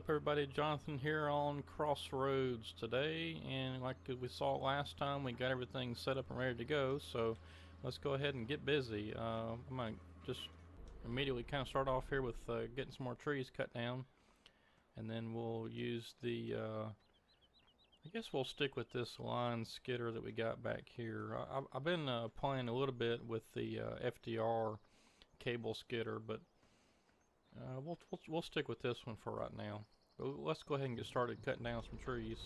up, everybody? Jonathan here on Crossroads today, and like we saw last time, we got everything set up and ready to go, so let's go ahead and get busy. I'm going to just immediately kind of start off here with getting some more trees cut down, and then we'll use the I guess we'll stick with this line skidder that we got back here. I've been playing a little bit with the FDR cable skidder, but we'll stick with this one for right now. But let's go ahead and get started cutting down some trees.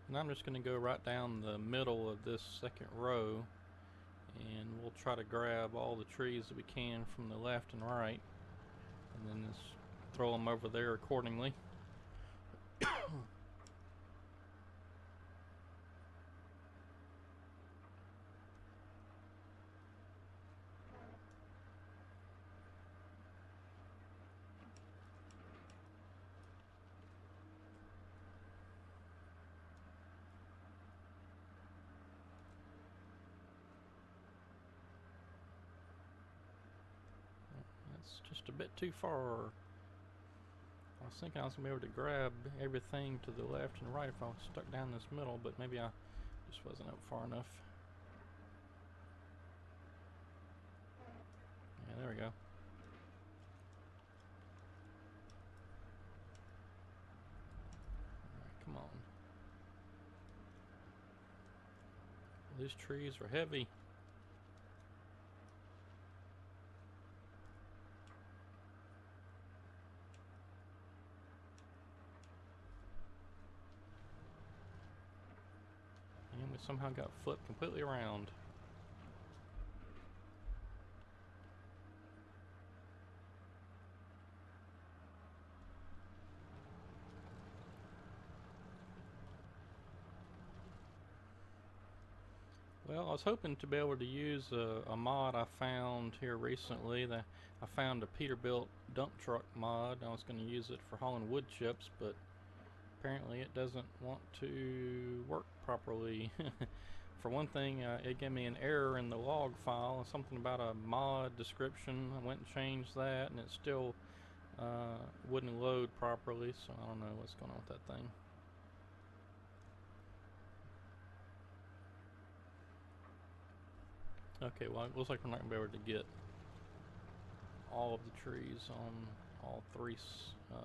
And I'm just going to go right down the middle of this second row, and we'll try to grab all the trees that we can from the left and right, and then just throw them over there accordingly. That's just a bit too far. I was thinking I was going to be able to grab everything to the left and right if I was stuck down this middle, but maybe I just wasn't up far enough. Yeah, there we go. Alright, come on. These trees are heavy. And we somehow got flipped completely around. Well, I was hoping to be able to use a mod I found here recently. I found a Peterbilt dump truck mod. I was going to use it for hauling wood chips, but apparently it doesn't want to work properly. For one thing, it gave me an error in the log file, something about a mod description. I went and changed that, and it still wouldn't load properly, so I don't know what's going on with that thing. Okay, well, it looks like we're not going to be able to get all of the trees on all three,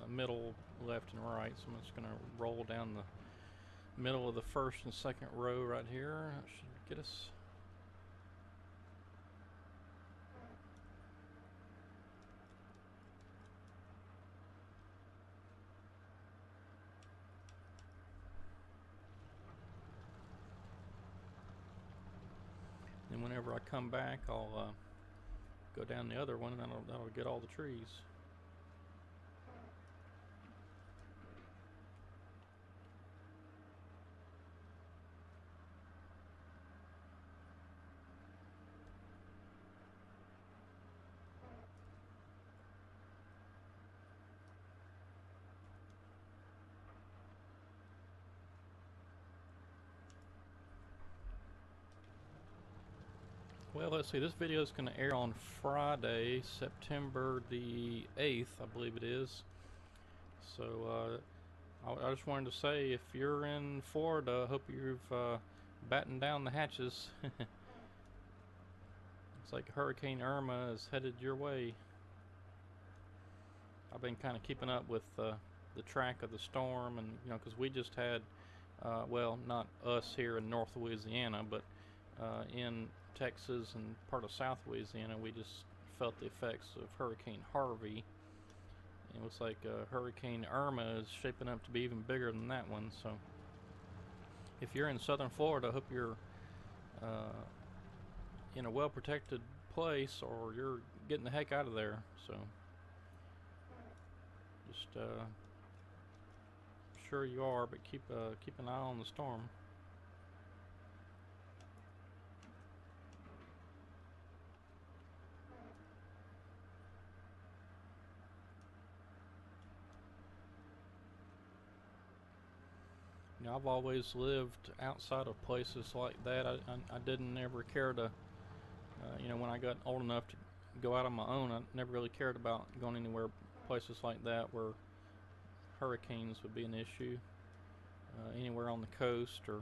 middle, left, and right, so I'm just going to roll down the middle of the first and second row right here. That should get us. And whenever I come back, I'll go down the other one, and that'll get all the trees. Well, let's see, this video is going to air on Friday, September the 8th, I believe it is. So, I just wanted to say, if you're in Florida, I hope you've battened down the hatches. It's like Hurricane Irma is headed your way. I've been kind of keeping up with the track of the storm, and because we just had, well, not us here in North Louisiana, but in Texas and part of South Louisiana, we just felt the effects of Hurricane Harvey. It looks like Hurricane Irma is shaping up to be even bigger than that one. So if you're in southern Florida, I hope you're in a well-protected place, or you're getting the heck out of there. So just sure you are, but keep an eye on the storm. You know, I've always lived outside of places like that. I didn't ever care to, you know, when I got old enough to go out on my own, I never really cared about going anywhere, places like that where hurricanes would be an issue. Anywhere on the coast or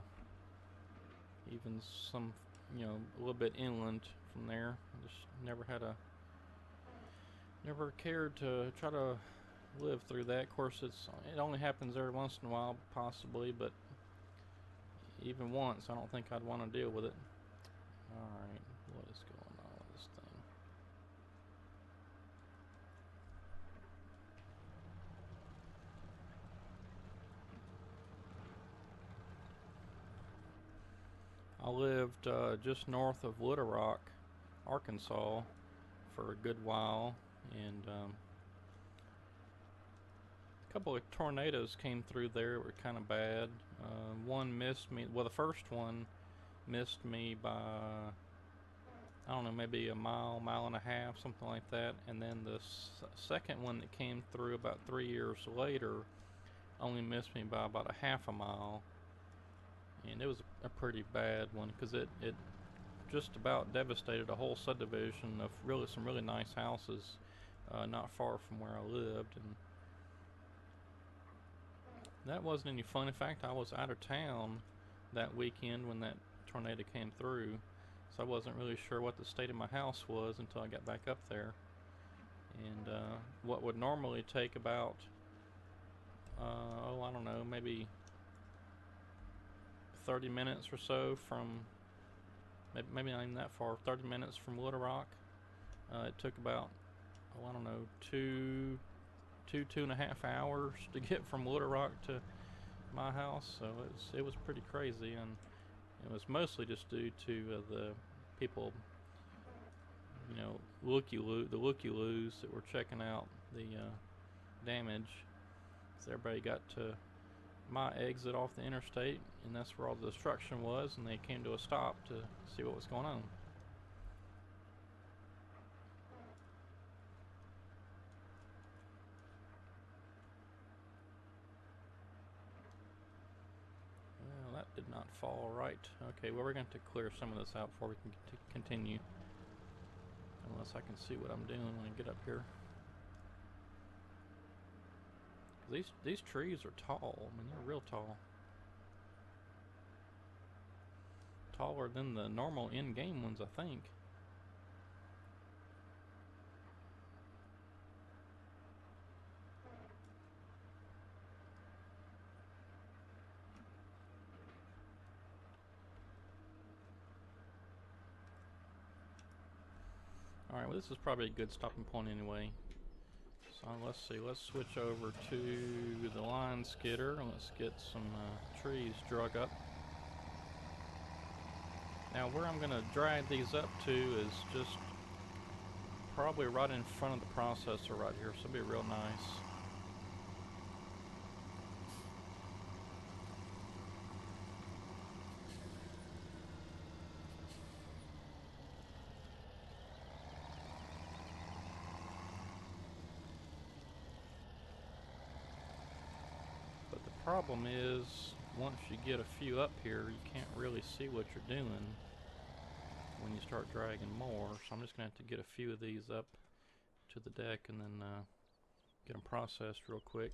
even some, you know, a little bit inland from there. I just never cared to try to live through that. Of course, it only happens every once in a while, possibly, but even once, I don't think I'd want to deal with it. Alright, what is going on with this thing? I lived just north of Little Rock, Arkansas for a good while, and a couple of tornadoes came through there that were kind of bad. One missed me, well, the first one missed me by, I don't know, maybe a mile, mile and a half, something like that. And then the second one that came through about 3 years later only missed me by about a half a mile. And it was a pretty bad one because it just about devastated a whole subdivision of some really nice houses not far from where I lived. And that wasn't any fun. In fact, I was out of town that weekend when that tornado came through, so I wasn't really sure what the state of my house was until I got back up there. And what would normally take about, I don't know, maybe 30 minutes or so from, maybe not even that far, 30 minutes from Little Rock. It took about, I don't know, two and a half hours to get from Little Rock to my house. So it was pretty crazy, and it was mostly just due to the people, you know, the looky-loos that were checking out the damage. So everybody got to my exit off the interstate, and that's where all the destruction was, and they came to a stop to see what was going on. Well, that did not fall right. Okay, well, we're going to clear some of this out before we can continue. Unless I can see what I'm doing when I get up here. These trees are tall. I mean, they're real tall. Taller than the normal in-game ones, I think. Alright, well, this is probably a good stopping point anyway. So let's see, let's switch over to the line skidder and let's get some trees drug up. Now where I'm going to drag these up to is just probably right in front of the processor right here, so it'll be real nice. Problem is, once you get a few up here, you can't really see what you're doing when you start dragging more. So I'm just gonna have to get a few of these up to the deck and then get them processed real quick.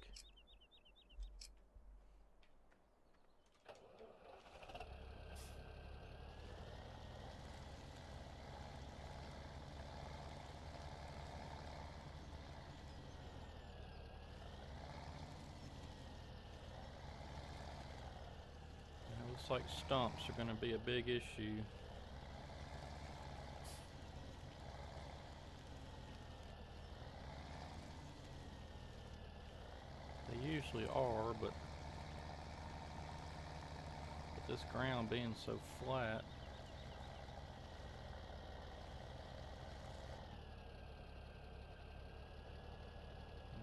Looks like stumps are going to be a big issue. They usually are, but this ground being so flat.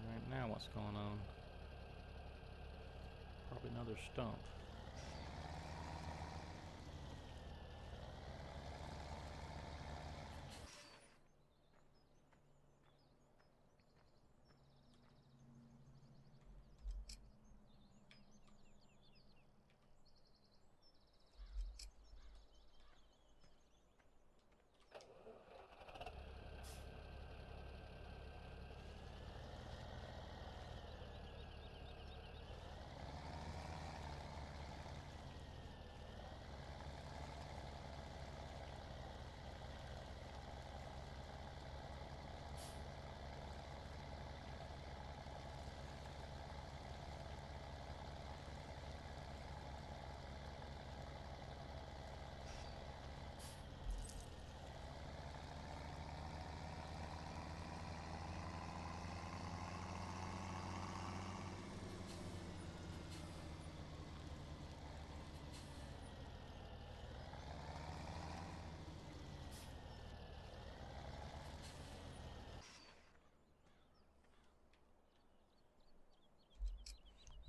Right now, what's going on? Probably another stump.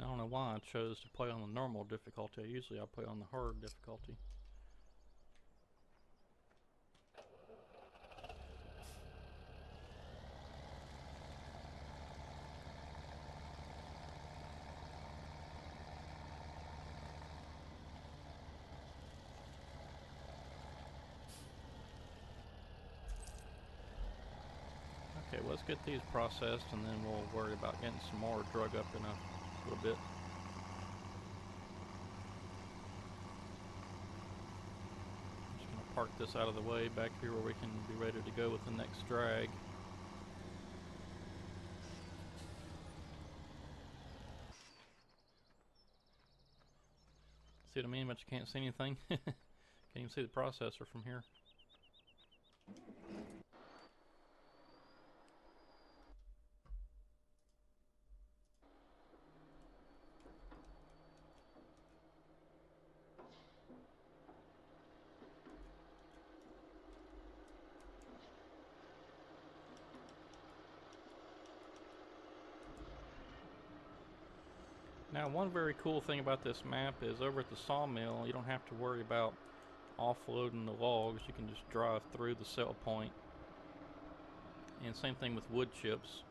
I don't know why I chose to play on the normal difficulty. Usually I play on the hard difficulty. Okay, let's get these processed and then we'll worry about getting some more drug up in a little bit. Just gonna park this out of the way back here where we can be ready to go with the next drag. See what I mean? But you can't see anything. Can't even see the processor from here. Now, one very cool thing about this map is over at the sawmill, you don't have to worry about offloading the logs. You can just drive through the sell point. And same thing with wood chips.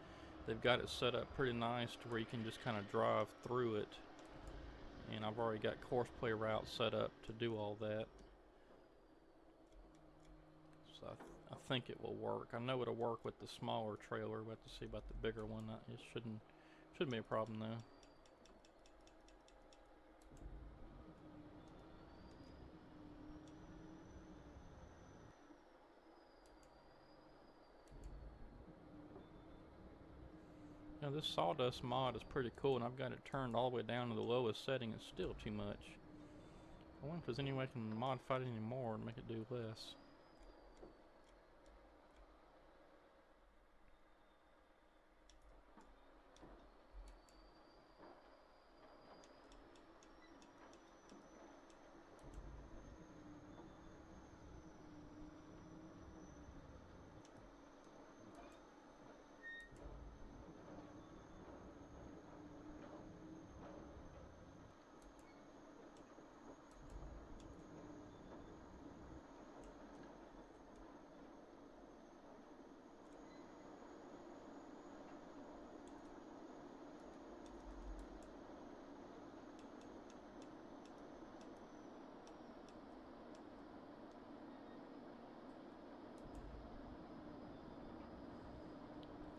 They've got it set up pretty nice to where you can just kind of drive through it. And I've already got course play routes set up to do all that. So I think it will work. I know it'll work with the smaller trailer. We'll have to see about the bigger one. It shouldn't be a problem though. Now this sawdust mod is pretty cool, and I've got it turned all the way down to the lowest setting. It's still too much. I wonder if there's any way I can modify it anymore and make it do less.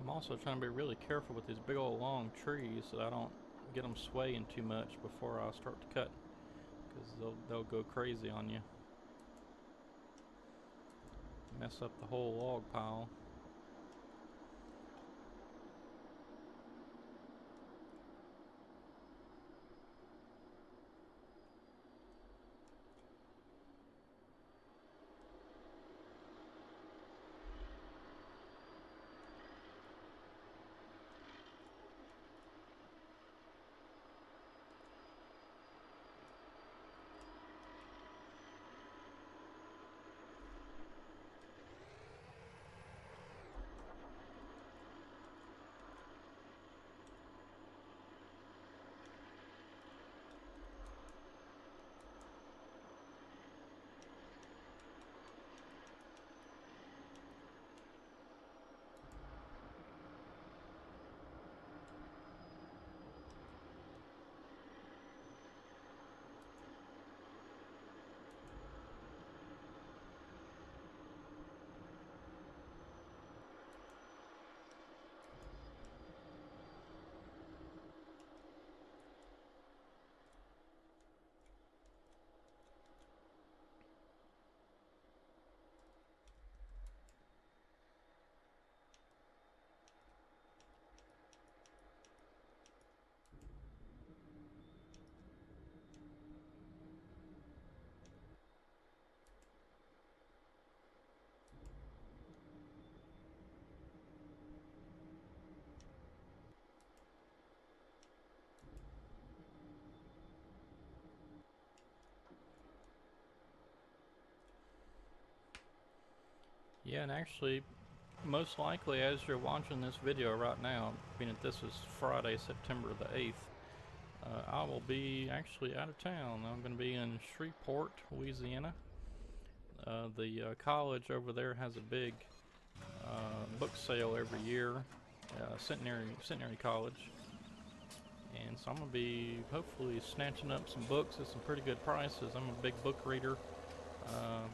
I'm also trying to be really careful with these big old long trees so I don't get them swaying too much before I start to cut, because they'll go crazy on you. Mess up the whole log pile. Yeah, and actually, most likely as you're watching this video right now, being that this is Friday, September the 8th, I will be actually out of town. I'm going to be in Shreveport, Louisiana. The college over there has a big book sale every year, Centenary College, and so I'm gonna be hopefully snatching up some books at some pretty good prices. I'm a big book reader. Uh,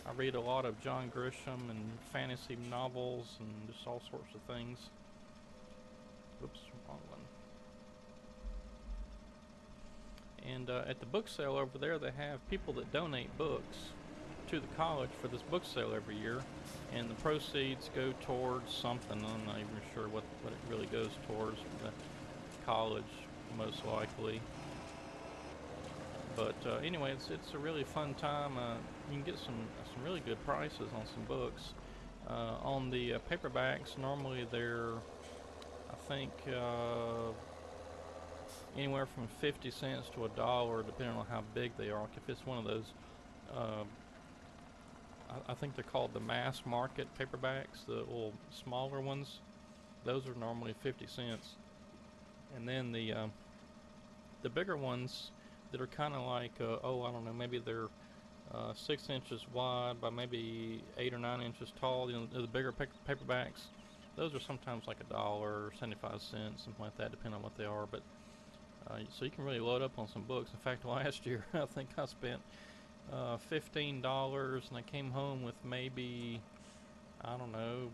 I read a lot of John Grisham and fantasy novels and just all sorts of things. Oops, wrong one. And at the book sale over there, they have people that donate books to the college for this book sale every year, and the proceeds go towards something. I'm not even sure what it really goes towards. The college, most likely. But anyway, it's a really fun time. You can get some really good prices on some books. On the paperbacks, normally they're, I think, anywhere from 50 cents to $1, depending on how big they are. Like if it's one of those, I think they're called the mass market paperbacks, the little smaller ones. Those are normally 50 cents. And then the bigger ones that are kind of like, oh, I don't know, maybe they're 6 inches wide by maybe 8 or 9 inches tall. You know, the bigger paperbacks. Those are sometimes like $1, 75 cents, something like that, depending on what they are. But so you can really load up on some books. In fact, last year I think I spent $15, and I came home with maybe, I don't know,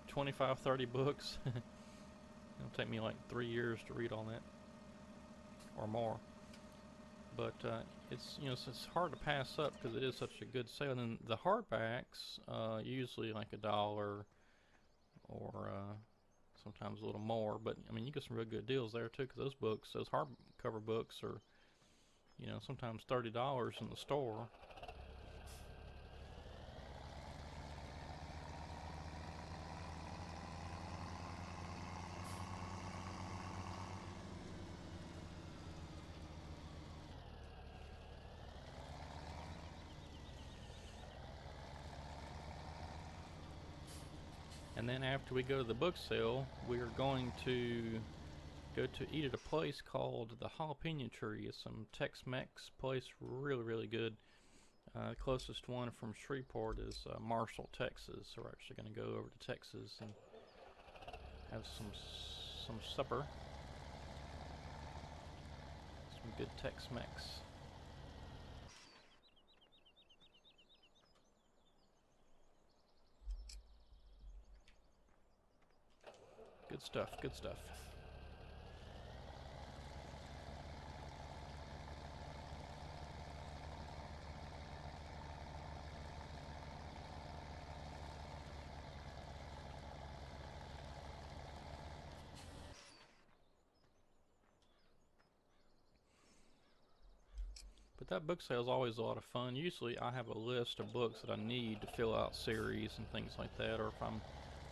25, 30 books. It'll take me like 3 years to read all that, or more. But it's it's hard to pass up because it is such a good sale. And then the hardbacks, usually like $1, or sometimes a little more. But I mean, you get some real good deals there too, because those hardcover books are, sometimes $30 in the store. And then after we go to the book sale, we are going to go to eat at a place called the Jalapeno Tree. It's some Tex-Mex place, really, really good. The closest one from Shreveport is Marshall, Texas. So we're actually going to go over to Texas and have some supper, some good Tex-Mex. Good stuff, good stuff. But that book sale is always a lot of fun. Usually I have a list of books that I need to fill out series and things like that, or if I'm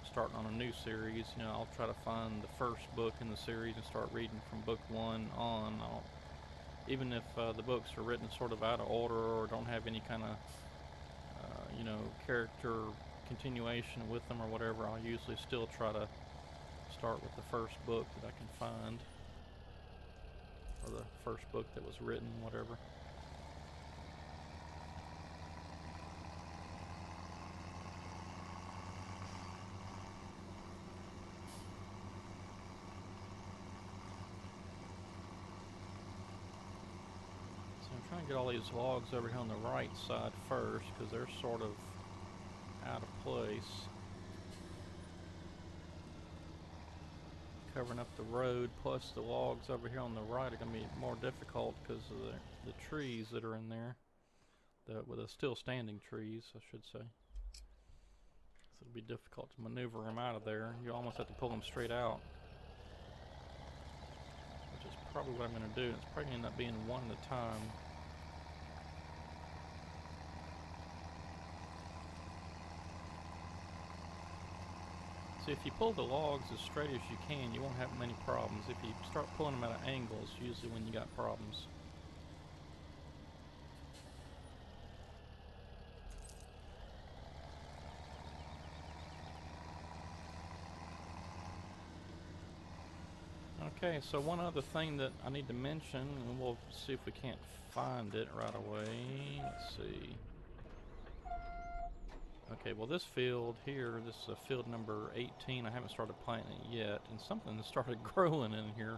starting on a new series, I'll try to find the first book in the series and start reading from book 1 on. Even if the books are written sort of out of order or don't have any kind of, character continuation with them or whatever, I'll usually still try to start with the first book that I can find, or the first book that was written, whatever. I'm trying to get all these logs over here on the right side first, because they're sort of out of place. Covering up the road, plus the logs over here on the right are going to be more difficult because of the trees that are in there. With the still standing trees, I should say. So it'll be difficult to maneuver them out of there. You almost have to pull them straight out, which is probably what I'm going to do. It's probably going to end up being one at a time. See, if you pull the logs as straight as you can, you won't have many problems. If you start pulling them at angles, usually when you got problems. Okay, so one other thing that I need to mention, and we'll see if we can't find it right away. Let's see. Okay, well this field here, this is field number 18. I haven't started planting it yet, and something started growing in here.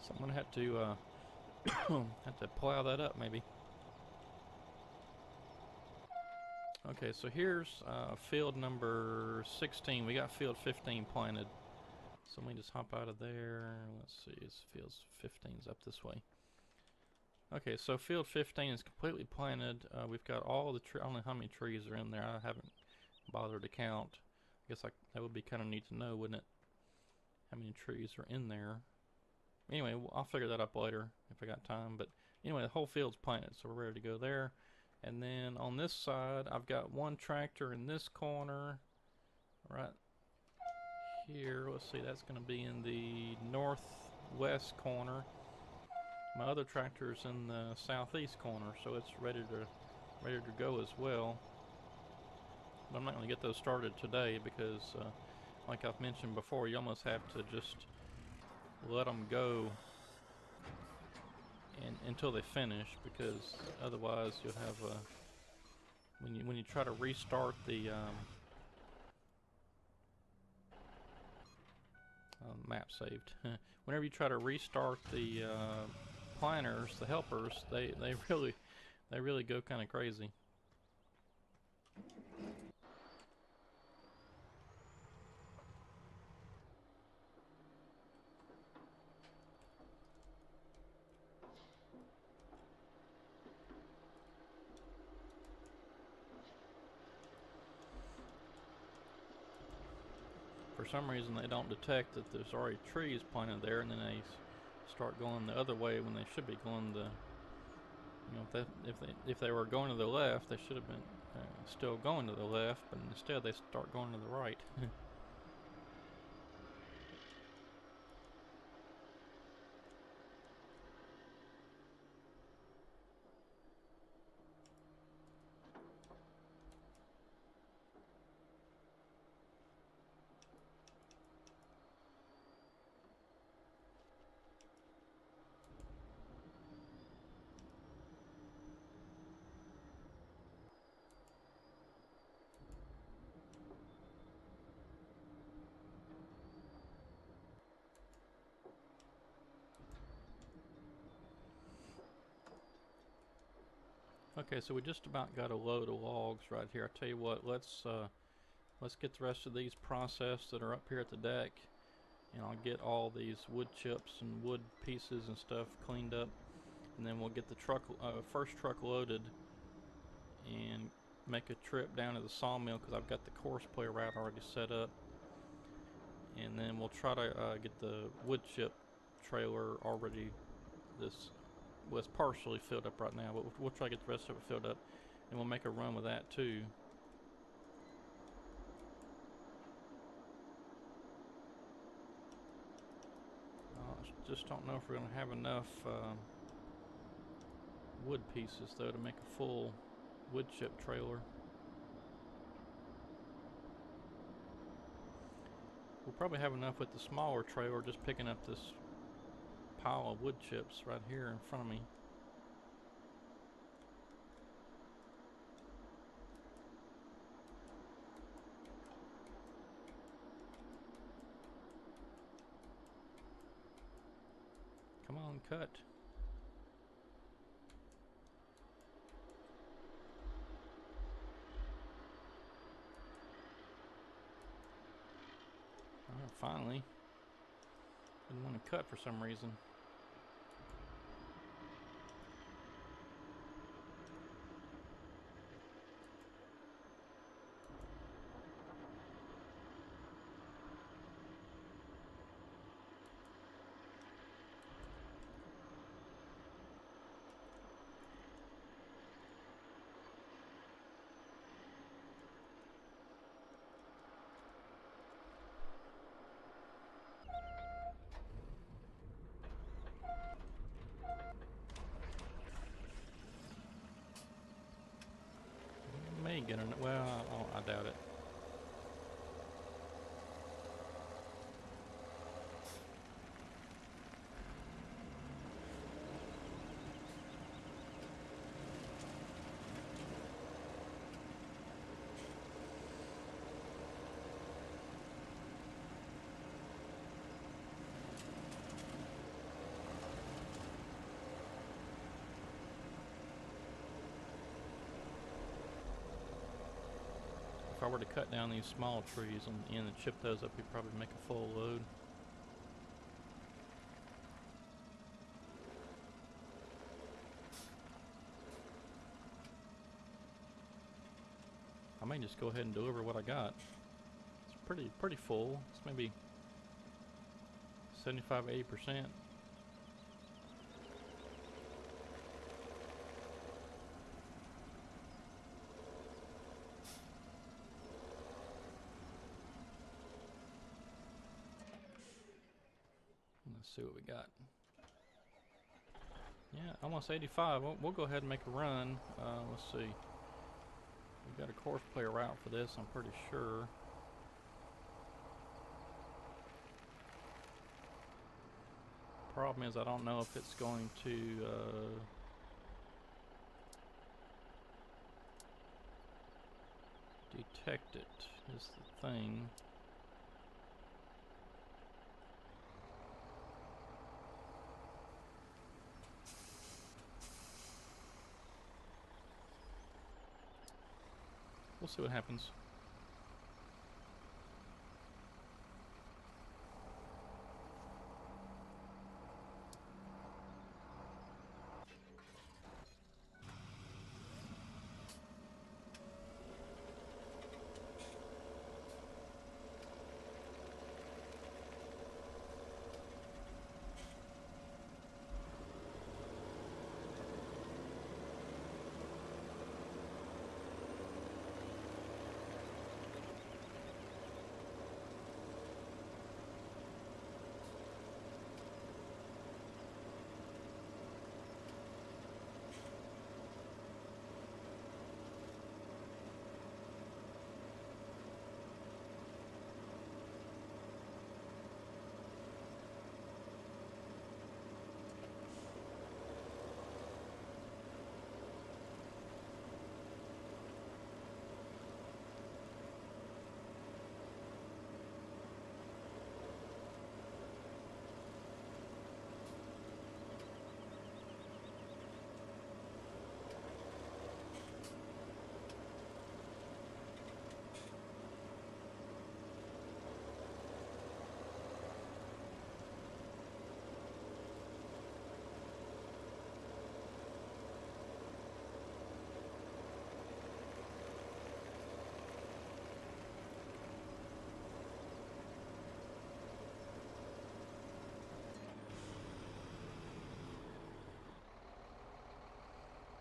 So I'm gonna have to have to plow that up maybe. Okay, so here's field number 16. We got field 15 planted. So let me just hop out of there. Let's see, it's field 15's up this way. Okay, so field 15 is completely planted. We've got all the trees. I don't know how many trees are in there. I haven't bothered to count. I guess that would be kind of neat to know, wouldn't it? How many trees are in there. Anyway, I'll figure that up later if I got time. But anyway, the whole field's planted, so we're ready to go there. And then on this side, I've got one tractor in this corner. Right here, let's see, that's going to be in the northwest corner. My other tractor's in the southeast corner, so it's ready to go as well. But I'm not going to get those started today because, like I've mentioned before, you almost have to just let them go until they finish, because otherwise you'll have when you try to restart the map saved. Whenever you try to restart the planners, the helpers, they really go kind of crazy. For some reason, they don't detect that there's already trees planted there, and then they start going the other way when they should be going the. You know, if they were going to the left, they should have been still going to the left, but instead they start going to the right. Okay, so we just about got a load of logs right here. I tell you what, let's get the rest of these processed that are up here at the deck, and I'll get all these wood chips and wood pieces and stuff cleaned up, and then we'll get the first truck loaded and make a trip down to the sawmill, because I've got the course play route already set up, and then we'll try to get the wood chip trailer already. Well, it's partially filled up right now, but we'll try to get the rest of it filled up, and we'll make a run with that too. Just don't know if we're going to have enough wood pieces though to make a full wood chip trailer. We'll probably have enough with the smaller trailer, just picking up this pile of wood chips right here in front of me. Come on, cut. Finally. Didn't want to cut for some reason. May get it. Well, I doubt it. if I were to cut down these small trees and chip those up, you'd probably make a full load. I may just go ahead and deliver what I got. It's pretty full. It's maybe 75 to 80%. Let's see what we got. Yeah, almost 85. We'll go ahead and make a run. Let's see. We've got a course player route for this, I'm pretty sure. Problem is, I don't know if it's going to detect it, is the thing. We'll see what happens.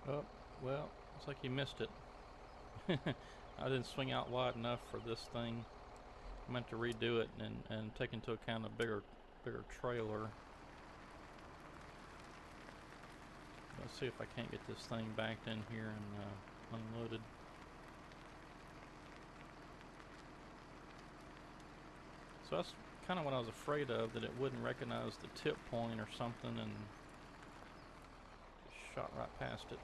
Oh, well, looks like he missed it. I didn't swing out wide enough for this thing. I meant to redo it and take into account a bigger trailer. Let's see if I can't get this thing backed in here and unloaded. So that's kind of what I was afraid of, that it wouldn't recognize the tip point or something and shot right past it.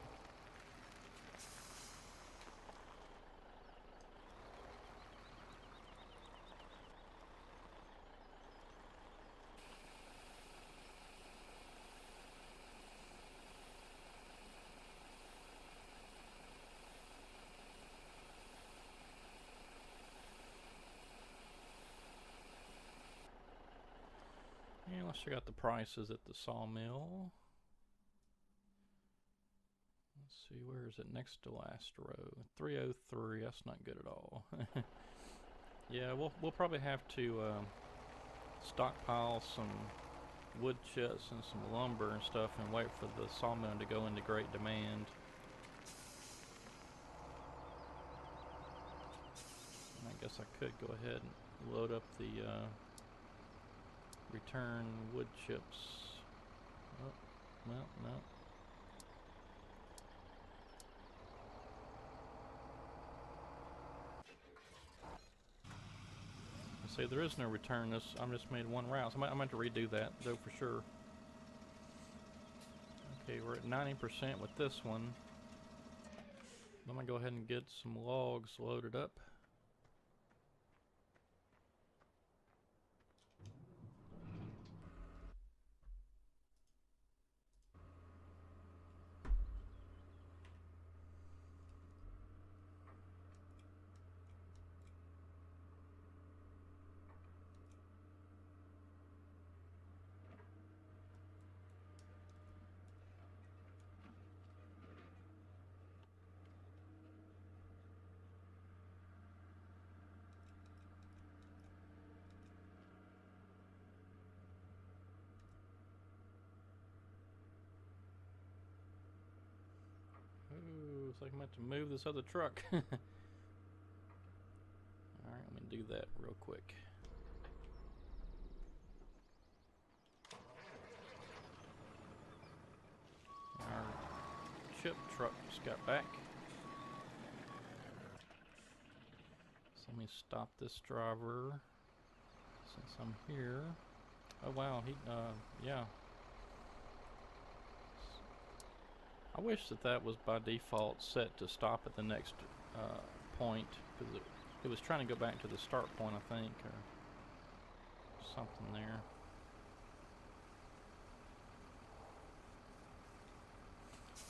Yeah, let's check out the prices at the sawmill. Let's see, where is it? Next to last row. 303, that's not good at all. Yeah, we'll probably have to stockpile some wood chips and some lumber and stuff and wait for the sawmill to go into great demand. And I guess I could go ahead and load up the return wood chips. Oh, well, no. See, there is no return. I just made one route. So I might have to redo that, though, for sure. Okay, we're at 90% with this one. I'm gonna go ahead and get some logs loaded up. Looks like I'm going to have to move this other truck. Alright, let me do that real quick. Our chip truck just got back. So let me stop this driver since I'm here. Oh wow, yeah. I wish that was by default set to stop at the next point, because it was trying to go back to the start point, I think, or something there.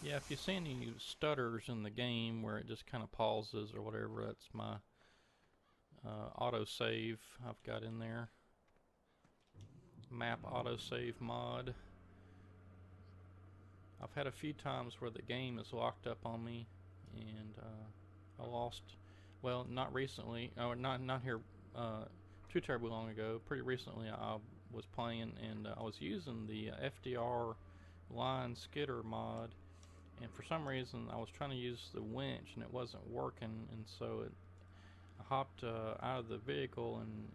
Yeah, if you see any stutters in the game where it just kind of pauses or whatever, that's my autosave I've got in there. Map autosave mod. I've had a few times where the game is locked up on me, and I lost. Well, not recently, or not here too terribly long ago. Pretty recently, I was playing, and I was using the FDR line Skidder mod, and for some reason I was trying to use the winch, and it wasn't working, and so I hopped out of the vehicle, and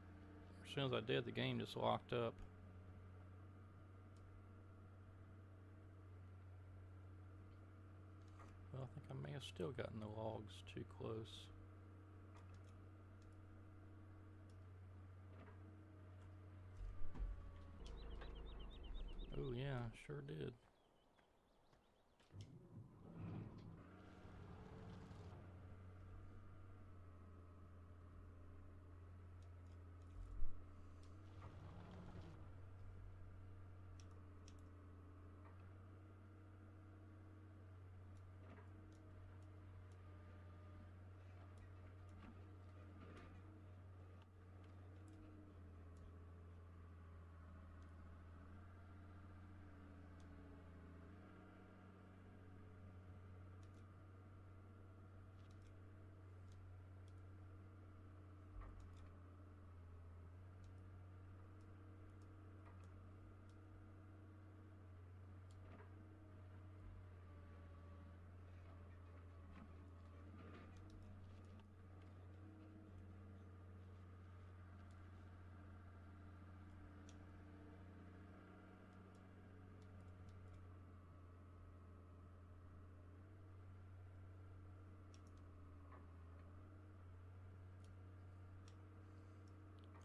as soon as I did, the game just locked up. Well, I think I may have still gotten the logs too close. Oh yeah, sure did.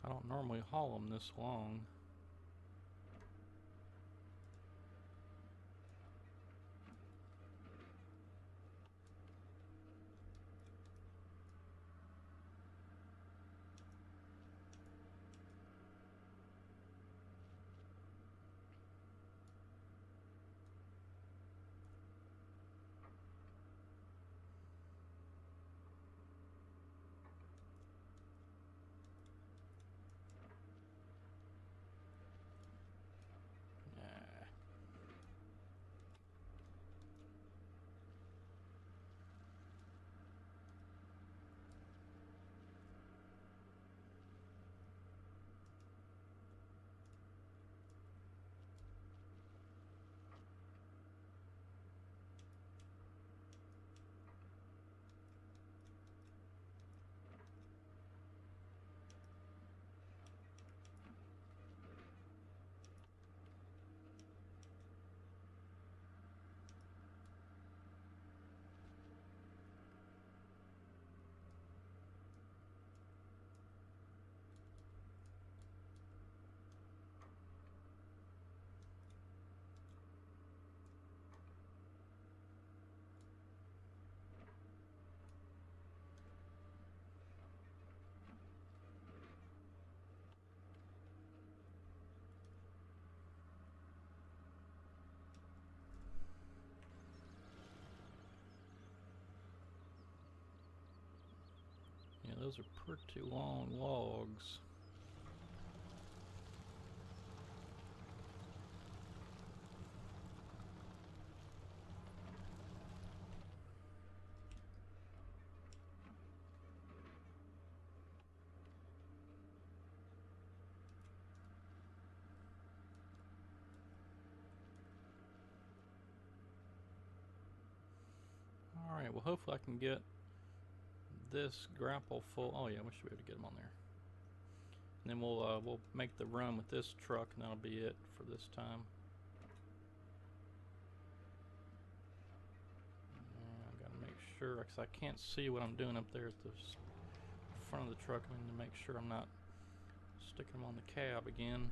I don't normally haul them this long. Yeah, those are pretty long logs. Alright, well, hopefully I can get this grapple full. Oh yeah, we should be able to get them on there. And then we'll make the run with this truck, and that'll be it for this time. I gotta make sure, because I can't see what I'm doing up there at the front of the truck. I need to make sure I'm not sticking them on the cab again.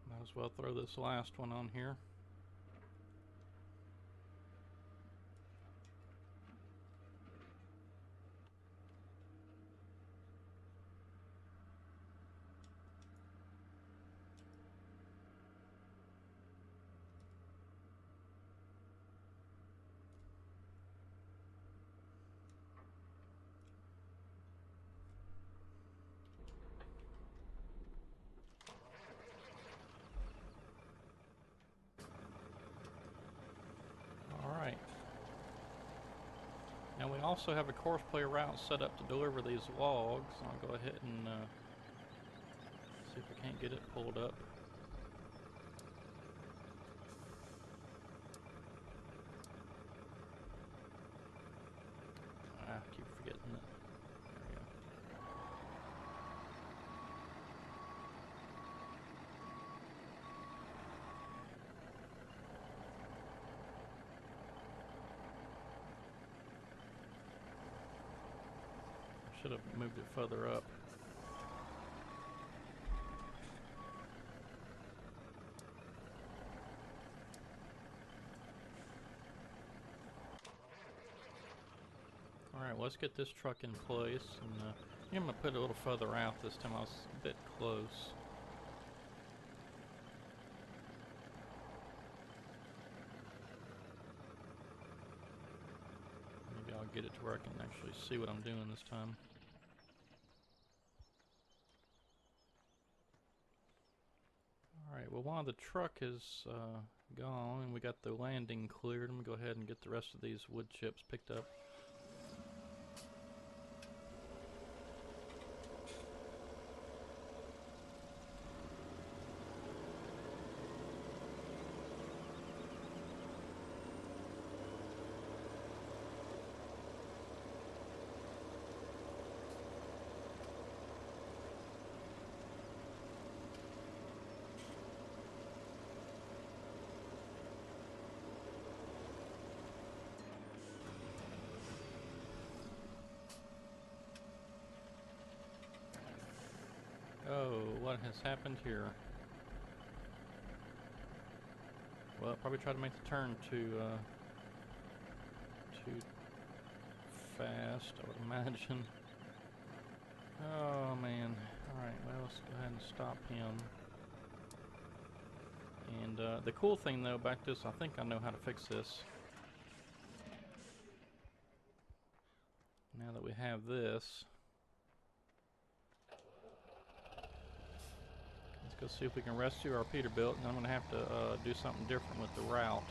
Might as well throw this last one on here. Now we also have a course player route set up to deliver these logs. I'll go ahead and see if I can't get it pulled up. I keep forgetting that. There we go. Should have moved it further up. Alright, well, let's get this truck in place, and I'm going to put it a little further out this time. I was a bit close. Maybe I'll get it to where I can actually see what I'm doing this time. Alright, well, while the truck is gone and we got the landing cleared, I'm going to go ahead and get the rest of these wood chips picked up. Oh, what has happened here? Well, probably try to make the turn too fast, I would imagine. Oh man. Alright, well, let's go ahead and stop him. And the cool thing though about this, I think I know how to fix this. Now that we have this, let's go see if we can rescue our Peterbilt, and I'm going to have to do something different with the route.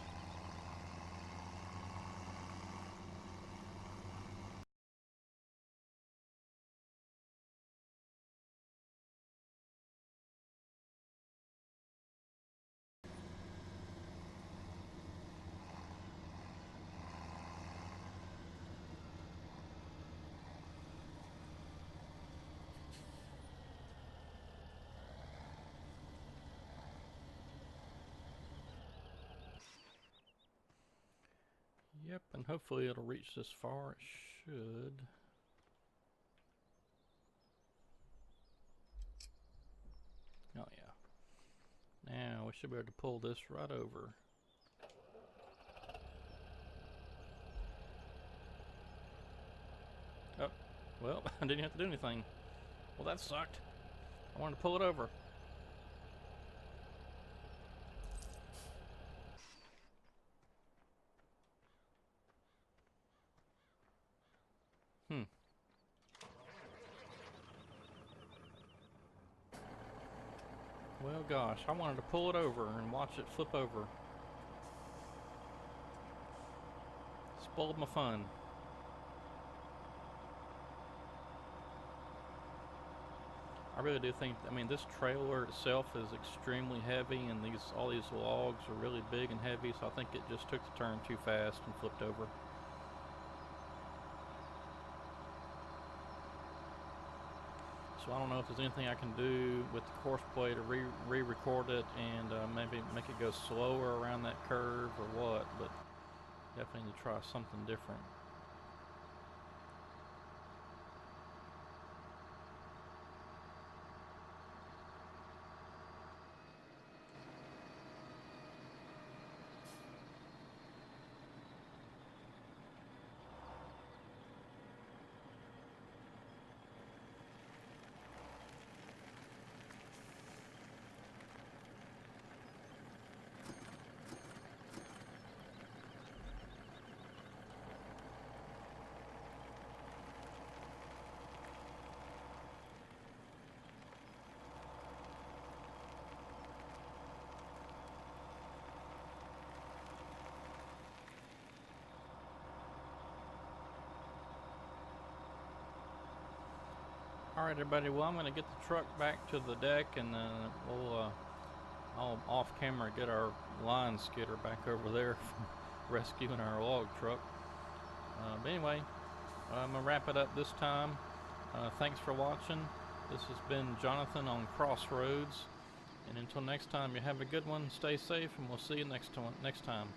Yep, and hopefully it'll reach this far. It should. Oh yeah. Now we should be able to pull this right over. Oh, well, I didn't have to do anything. Well, that sucked. I wanted to pull it over. Well, gosh, I wanted to pull it over and watch it flip over. Spoiled my fun. I really do think, I mean, this trailer itself is extremely heavy, and all these logs are really big and heavy, so I think it just took the turn too fast and flipped over. So I don't know if there's anything I can do with the course play to re-record it and maybe make it go slower around that curve or what, but definitely need to try something different. Alright everybody, well I'm going to get the truck back to the deck, and I'll off camera get our line skidder back over there from rescuing our log truck. But anyway, I'm going to wrap it up this time. Thanks for watching. This has been Jonathan on Crossroads, and until next time, you have a good one, stay safe, and we'll see you next time.